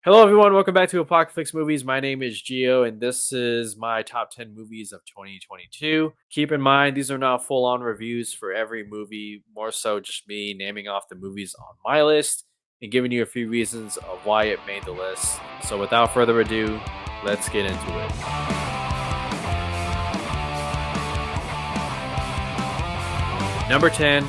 Hello, everyone. Welcome back to Apocalypse Movies. My name is Gio, and this is my top 10 movies of 2022. Keep in mind, these are not full on reviews for every movie, more so just me naming off the movies on my list and giving you a few reasons of why it made the list. So, without further ado, let's get into it. Number 10,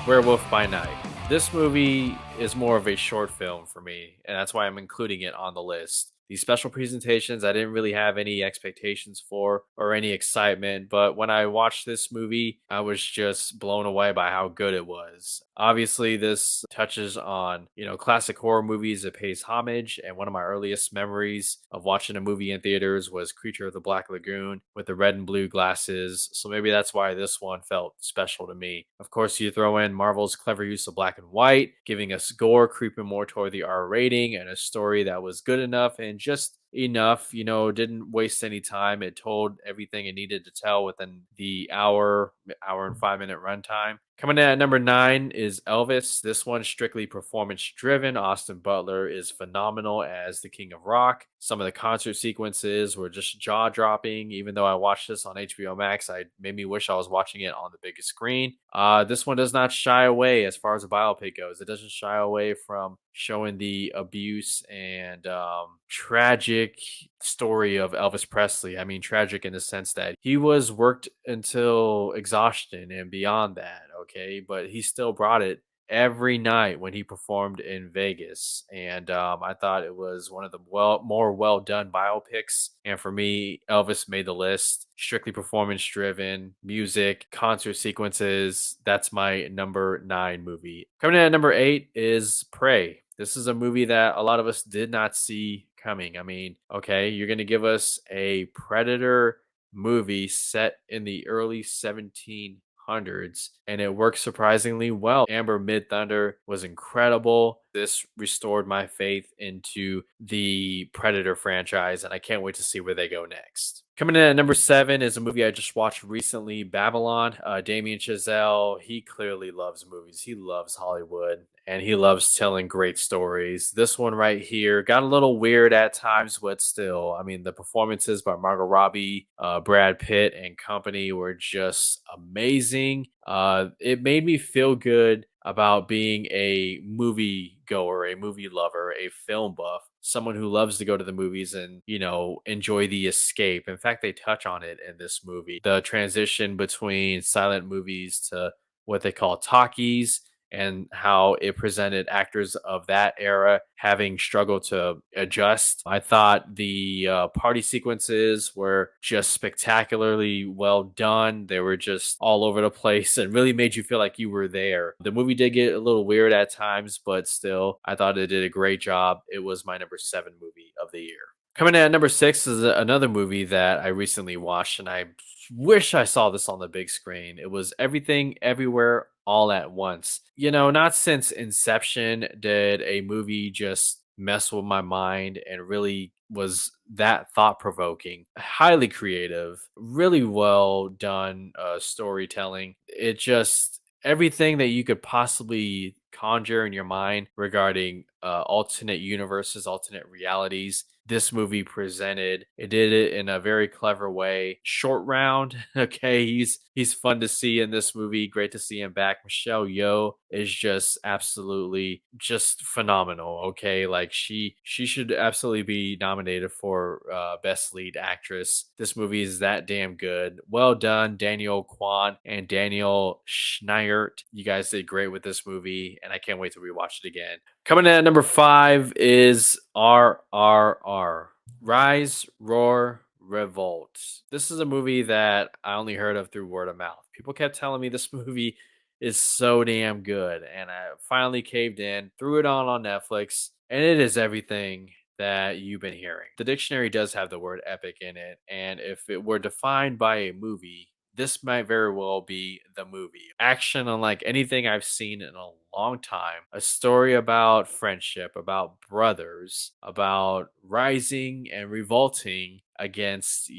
Werewolf by Night. This movie is more of a short film for me, and that's why I'm including it on the list. These special presentations, I didn't really have any expectations for or any excitement, but when I watched this movie, I was just blown away by how good it was. Obviously, this touches on, classic horror movies. It pays homage, and one of my earliest memories of watching a movie in theaters was Creature of the Black Lagoon with the red and blue glasses. So maybe that's why this one felt special to me. Of course, you throw in Marvel's clever use of black and white, giving us gore creeping more toward the R rating, and a story that was good enough and just enough, didn't waste any time. It told everything it needed to tell within the hour and 5 minute runtime. Coming in at number 9 is Elvis. This one's strictly performance driven. Austin Butler is phenomenal as the King of Rock. Some of the concert sequences were just jaw dropping. Even though I watched this on HBO Max, I made me wish I was watching it on the biggest screen. This one does not shy away as far as a biopic goes. It doesn't shy away from showing the abuse and tragic story of Elvis Presley. I mean, tragic in the sense that he was worked until exhaustion and beyond that, okay? But he still brought it every night when he performed in Vegas. And I thought it was one of the more well done biopics. And for me, Elvis made the list. Strictly performance driven, music, concert sequences. That's my number 9 movie. Coming in at number 8 is Prey. This is a movie that a lot of us did not see coming. I mean, okay, you're going to give us a Predator movie set in the early 1700s, and it worked surprisingly well. Amber Mid Thunder was incredible. This restored my faith into the Predator franchise, and I can't wait to see where they go next. Coming in at number 7 is a movie I just watched recently, Babylon. Damien Chazelle, he clearly loves movies. He loves Hollywood, and he loves telling great stories. This one right here got a little weird at times, but still, I mean, the performances by Margot Robbie, Brad Pitt, and company were just amazing. It made me feel good about being a movie goer, a movie lover, a film buff, someone who loves to go to the movies and, enjoy the escape. In fact, they touch on it in this movie. The transition between silent movies to what they call talkies and how it presented actors of that era having struggled to adjust. I thought the party sequences were just spectacularly well done. They were just all over the place and really made you feel like you were there. The movie did get a little weird at times, but still, I thought it did a great job. It was my number 7 movie of the year. Coming in at number 6 is another movie that I recently watched, and I wish I saw this on the big screen. It was Everything Everywhere All at Once. Not since Inception did a movie just mess with my mind and really was that thought provoking. Highly creative, really well done storytelling. It just everything that you could possibly conjure in your mind regarding alternate universes, alternate realities. This movie presented. It did it in a very clever way. Short Round, okay, he's fun to see in this movie. Great to see him back. Michelle Yeoh is just absolutely just phenomenal. Okay, like she should absolutely be nominated for best lead actress. This movie is that damn good. Well done, Daniel Kwan and Daniel Schneidert. You guys did great with this movie, and I can't wait to rewatch it again. Coming in at number 5 is RRR. Rise, Roar, Revolt. This is a movie that I only heard of through word of mouth. People kept telling me this movie is so damn good, and I finally caved in, threw it on Netflix, and it is everything that you've been hearing. The dictionary does have the word epic in it, and if it were defined by a movie, this might very well be the movie. Action unlike anything I've seen in a long time. A story about friendship, about brothers, about rising and revolting against,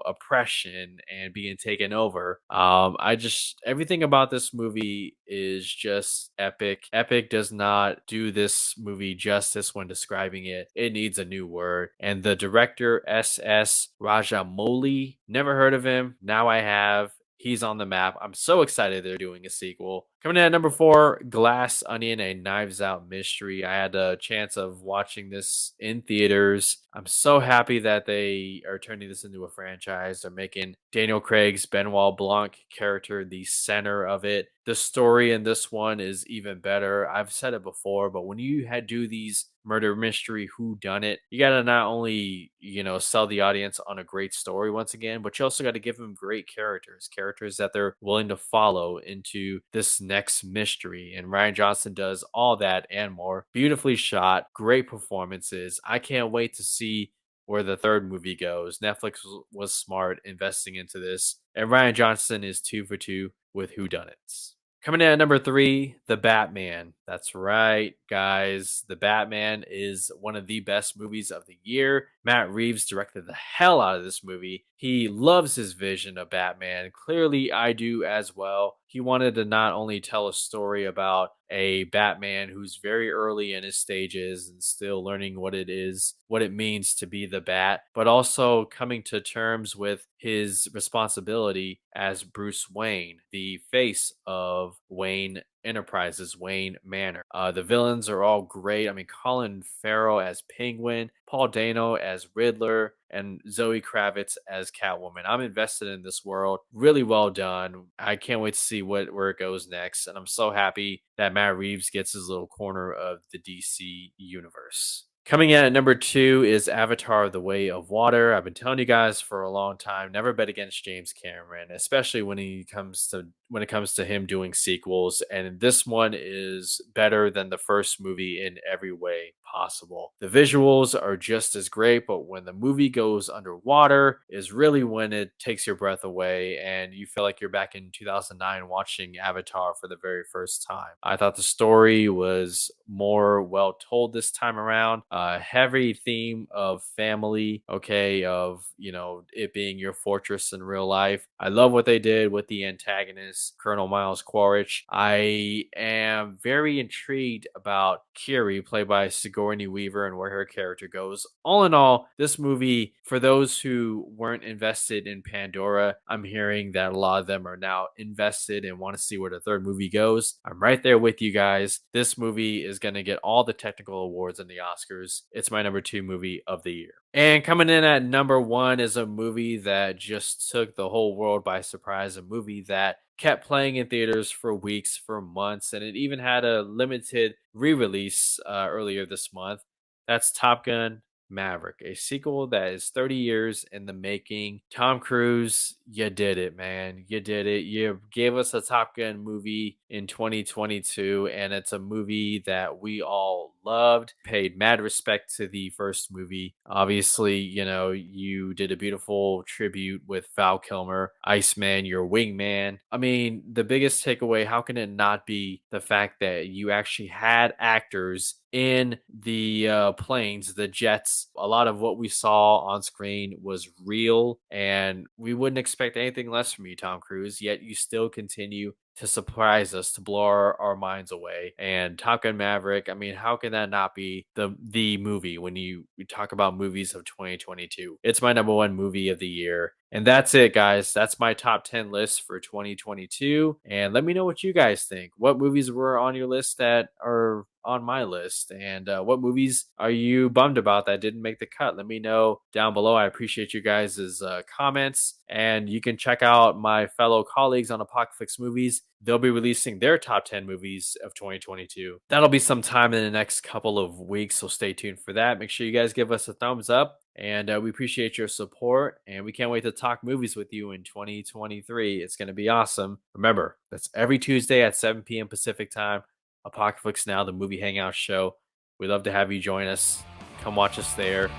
oppression and being taken over. I just everything about this movie is just epic. Epic does not do this movie justice when describing it. It needs a new word. And the director, S.S. Rajamouli, never heard of him. Now I have. He's on the map. I'm so excited they're doing a sequel. Coming in at number 4, Glass Onion, a Knives Out mystery. I had a chance of watching this in theaters. I'm so happy that they are turning this into a franchise. They're making Daniel Craig's Benoit Blanc character the center of it. The story in this one is even better. I've said it before, but when you do these murder mystery who done it, you got to not only, sell the audience on a great story once again, but you also got to give them great characters that they're willing to follow into this next mystery. And Ryan Johnson does all that and more. Beautifully shot, great performances. I can't wait to see where the third movie goes. Netflix was smart investing into this, and Ryan Johnson is 2 for 2 with whodunits. Coming in at number 3, The Batman. That's right, guys. The Batman is one of the best movies of the year. Matt Reeves directed the hell out of this movie. He loves his vision of Batman. Clearly, I do as well. He wanted to not only tell a story about a Batman who's very early in his stages and still learning what it means to be the Bat, but also coming to terms with his responsibility as Bruce Wayne, the face of Wayne Enterprises, Wayne Manor. The villains are all great. I mean, Colin Farrell as Penguin, Paul Dano as Riddler, and Zoe Kravitz as Catwoman. I'm invested in this world. Really well done. I can't wait to see where it goes next. And I'm so happy that Matt Reeves gets his little corner of the DC universe. Coming in at number 2 is Avatar: The Way of Water. I've been telling you guys for a long time, never bet against James Cameron, especially when it comes to him doing sequels. And this one is better than the first movie in every way possible. The visuals are just as great, but when the movie goes underwater is really when it takes your breath away and you feel like you're back in 2009 watching Avatar for the very first time. I thought the story was more well told this time around. Heavy theme of family, okay, of it being your fortress in real life. I love what they did with the antagonist, Colonel Miles Quaritch. I am very intrigued about Kiri, played by Sigourney Weaver, and where her character goes. All in all, this movie, for those who weren't invested in Pandora, I'm hearing that a lot of them are now invested and want to see where the third movie goes. I'm right there with you guys. This movie is going to get all the technical awards in the Oscars. It's my number 2 movie of the year. And coming in at number 1 is a movie that just took the whole world by surprise, a movie that kept playing in theaters for weeks, for months, and it even had a limited re-release earlier this month. That's Top Gun Maverick, a sequel that is 30 years in the making. Tom Cruise, you did it, man. You did it. You gave us a Top Gun movie in 2022, and it's a movie that we all loved. Paid mad respect to the first movie. Obviously, you did a beautiful tribute with Val Kilmer, Iceman, your wingman. I mean, the biggest takeaway, how can it not be the fact that you actually had actors in the planes, the jets? A lot of what we saw on screen was real, and we wouldn't expect anything less from you, Tom Cruise, yet you still continue to surprise us, to blow our minds away. And Top Gun Maverick, I mean, how can that not be the movie when we talk about movies of 2022? It's my number 1 movie of the year. And that's it, guys. That's my top 10 list for 2022. And let me know what you guys think. What movies were on your list that are on my list? And what movies are you bummed about that didn't make the cut? Let me know down below. I appreciate you guys' comments. And you can check out my fellow colleagues on Apocalypse Movies. They'll be releasing their top 10 movies of 2022. That'll be sometime in the next couple of weeks, so stay tuned for that. Make sure you guys give us a thumbs up, and we appreciate your support, and we can't wait to talk movies with you in 2023. It's going to be awesome. Remember, that's every Tuesday at 7 p.m. Pacific time. Apocalypse Now, the movie hangout show. We'd love to have you join us. Come watch us there.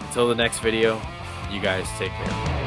Until the next video, you guys take care.